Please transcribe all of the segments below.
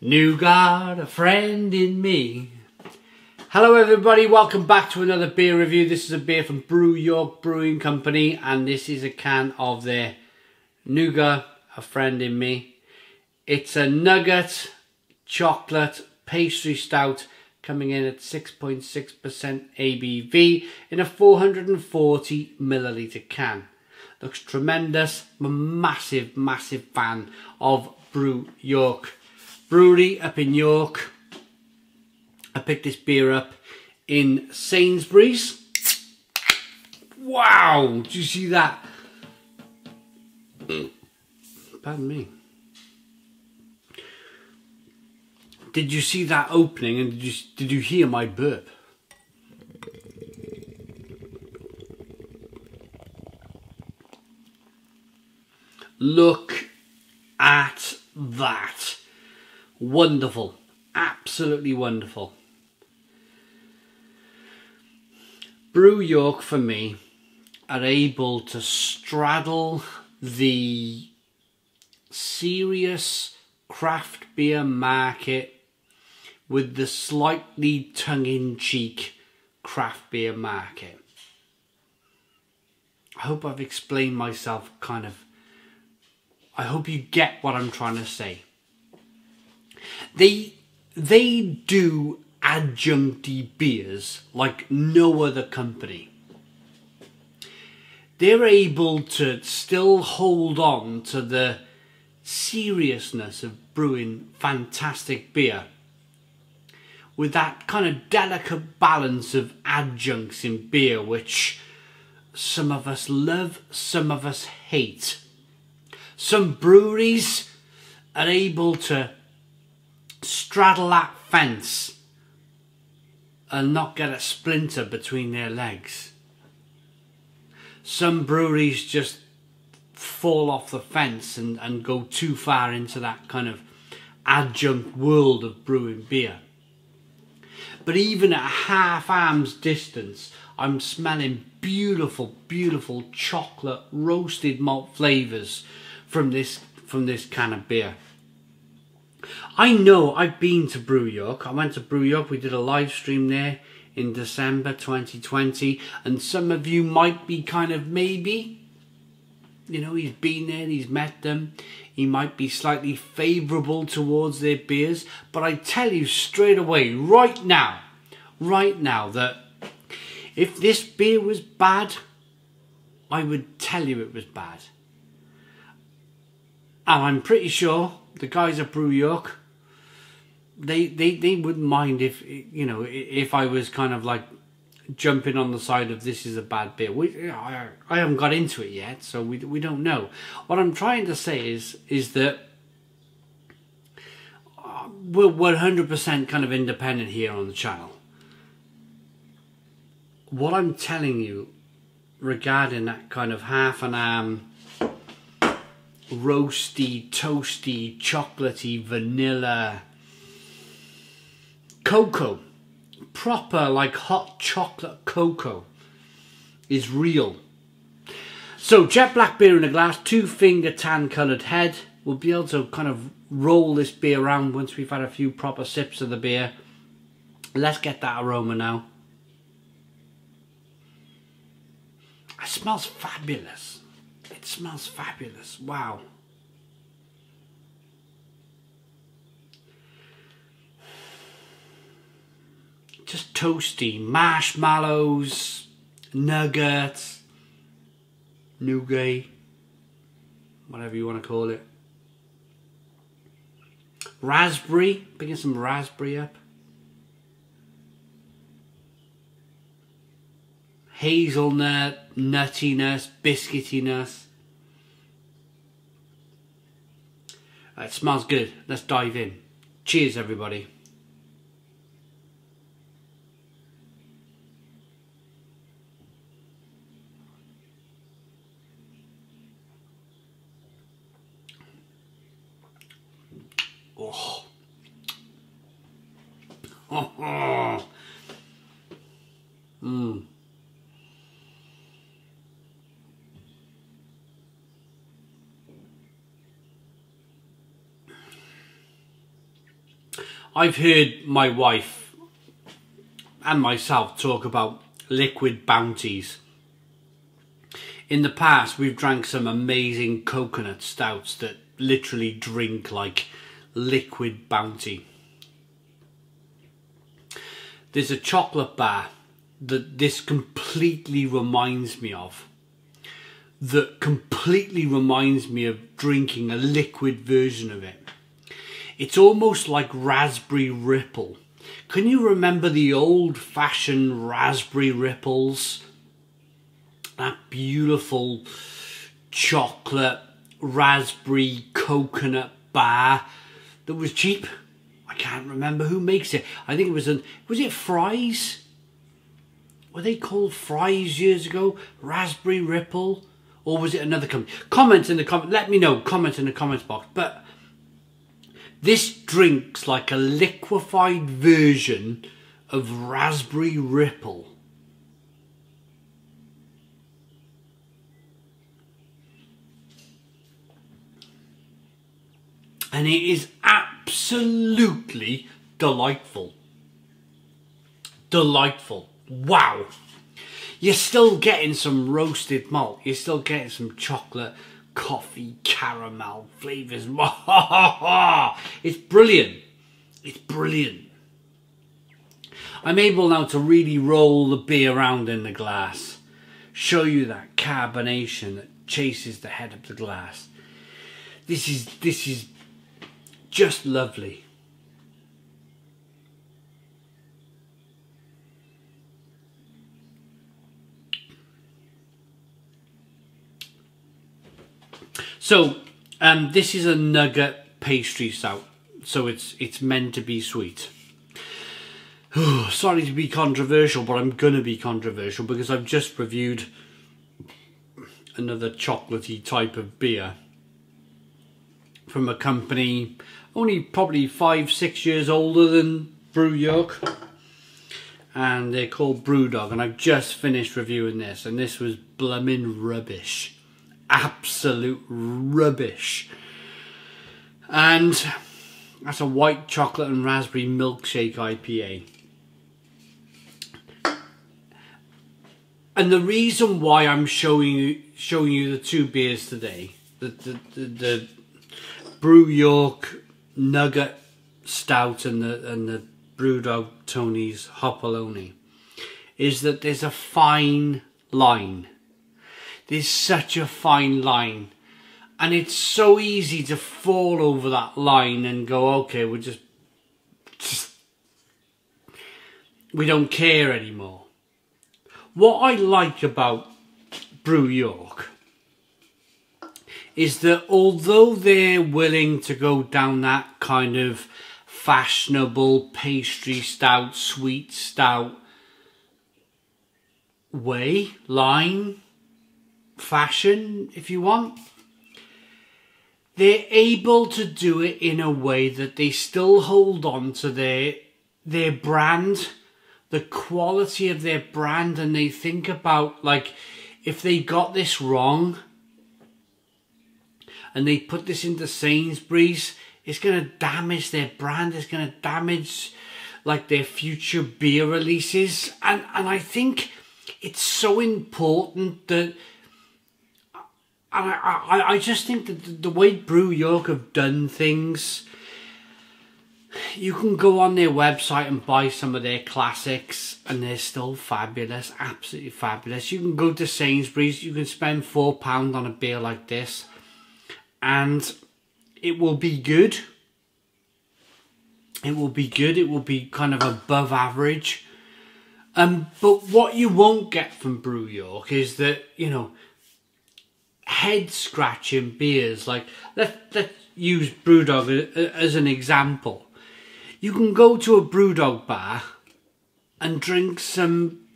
Nougat, a friend in me. Hello everybody, welcome back to another beer review. This is a beer from Brew York Brewing Company, and this is a can of their Nougat, a friend in me. It's a Nougat chocolate pastry stout coming in at 6.6% ABV in a 440 milliliter can. Looks tremendous. I'm a massive fan of Brew York Brewery up in York. I picked this beer up in Sainsbury's. Wow, do you see that? Pardon me. Did you see that opening, and did you hear my burp? Look at that. Wonderful. Absolutely wonderful. Brew York, for me, are able to straddle the serious craft beer market with the slightly tongue-in-cheek craft beer market. I hope I've explained myself kind of. I hope you get what I'm trying to say. They do adjuncty beers like no other company. They're able to still hold on to the seriousness of brewing fantastic beer with that kind of delicate balance of adjuncts in beer, which some of us love, some of us hate. Some breweries are able to straddle that fence and not get a splinter between their legs. Some breweries just fall off the fence and go too far into that kind of adjunct world of brewing beer. But even at half arm's distance, I'm smelling beautiful chocolate roasted malt flavours from this can of beer. I know I've been to Brew York. I went to Brew York. We did a live stream there in December 2020, and some of you might be kind of maybe, you know, he's been there, he's met them, he might be slightly favourable towards their beers, but I tell you straight away, right now, that if this beer was bad, I would tell you it was bad. And I'm pretty sure the guys at Brew York, they wouldn't mind if, you know, if I was kind of like jumping on the side of this is a bad beer. I haven't got into it yet, so we don't know. What I'm trying to say is that we're 100% kind of independent here on the channel. What I'm telling you regarding that kind of half an arm, roasty, toasty, chocolatey, vanilla, cocoa, proper like hot chocolate cocoa is real. So jet black beer in a glass, 2-finger tan coloured head. We'll be able to kind of roll this beer around once we've had a few proper sips of the beer. Let's get that aroma now. It smells fabulous. It smells fabulous. Wow. Just toasty. Marshmallows, nuggets, nougat, whatever you want to call it. Raspberry. Picking some raspberry up. Hazelnut, nuttiness, biscuitiness. It smells good. Let's dive in. Cheers, everybody. Oh. Oh. Mmm. I've heard my wife and myself talk about liquid bounties. In the past, we've drank some amazing coconut stouts that literally drink like liquid bounty. There's a chocolate bar that this completely reminds me of. That completely reminds me of drinking a liquid version of it. It's almost like raspberry ripple. Can you remember the old-fashioned raspberry ripples? That beautiful chocolate raspberry coconut bar that was cheap. I can't remember who makes it. I think it was was it Fry's? Were they called Fry's years ago? Raspberry Ripple? Or was it another company? Comment in the comment. Let me know. Comment in the comments box. But this drinks like a liquefied version of Raspberry Ripple. And it is absolutely delightful. Delightful. Wow. You're still getting some roasted malt. You're still getting some chocolate, coffee, caramel flavours. It's brilliant. It's brilliant. I'm able now to really roll the beer around in the glass. Show you that carbonation that chases the head of the glass. This is just lovely. So, this is a Nougat Pastry Stout, so it's meant to be sweet. Sorry to be controversial, but I'm gonna be controversial because I've just reviewed another chocolatey type of beer from a company only probably 5-6 years older than Brew York, and they're called Brewdog, and I've just finished reviewing this, and this was blooming rubbish. Absolute rubbish. And that's a white chocolate and raspberry milkshake IPA. And the reason why I'm showing you the two beers today, the Brew York Nougat Stout and the Brewdog Tony's Hopaloni, is that there's a fine line. There's such a fine line, and it's so easy to fall over that line and go, okay, we're just we don't care anymore. What I like about Brew York is that although they're willing to go down that kind of fashionable pastry stout, sweet stout line, fashion, if you want, they're able to do it in a way that they still hold on to their brand, the quality of their brand, and they think about, like, if they got this wrong and they put this into Sainsbury's, it's going to damage their brand, it's going to damage like their future beer releases, and I think it's so important that I just think that the way Brew York have done things, you can go on their website and buy some of their classics and they're still fabulous, absolutely fabulous. You can go to Sainsbury's, you can spend £4 on a beer like this and it will be good. It will be good, it will be kind of above average. But what you won't get from Brew York is that, you know, head scratching beers. Like let's use Brewdog as an example. You can go to a Brewdog bar and drink some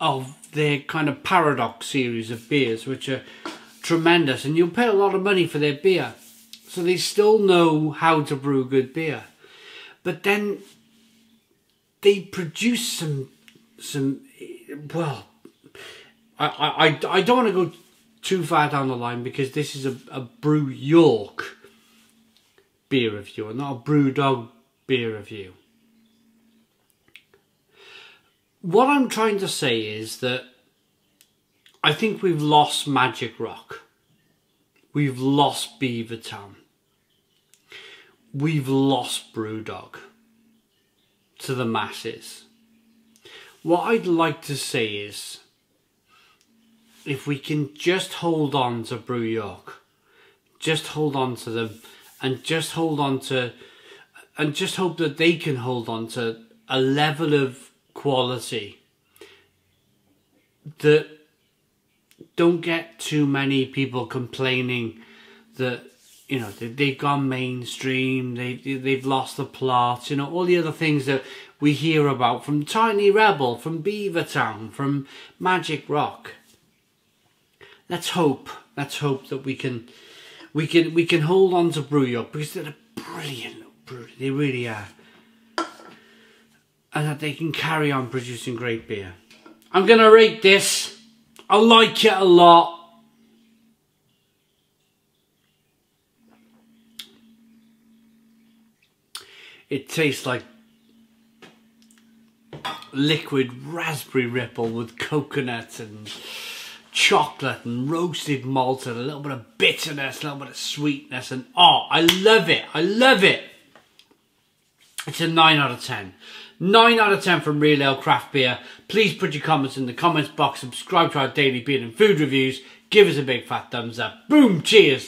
of their kind of Paradox series of beers, which are tremendous, and you'll pay a lot of money for their beer. So they still know how to brew good beer, but then they produce some well, I don't want to go too far down the line because this is a Brew York beer review and not a Brewdog beer review. What I'm trying to say is that I think we've lost Magic Rock. We've lost Beavertown. We've lost Brewdog to the masses. What I'd like to say is, if we can just hold on to Brew York, just hold on to them, and just hold on to, and just hope that they can hold on to a level of quality that don't get too many people complaining that, you know, they've gone mainstream, they've lost the plot, you know, all the other things that we hear about from Tiny Rebel, from Beavertown, from Magic Rock. Let's hope that we can hold on to Brew York, because they're a brilliant brewery, they really are, and that they can carry on producing great beer. I'm gonna rate this. I like it a lot. It tastes like liquid raspberry ripple with coconut and chocolate and roasted malt and a little bit of bitterness, a little bit of sweetness, and oh, I love it. I love it. It's a 9 out of 10. 9 out of 10 from Real Ale Craft Beer. Please put your comments in the comments box. Subscribe to our daily beer and food reviews. Give us a big fat thumbs up. Boom, cheers.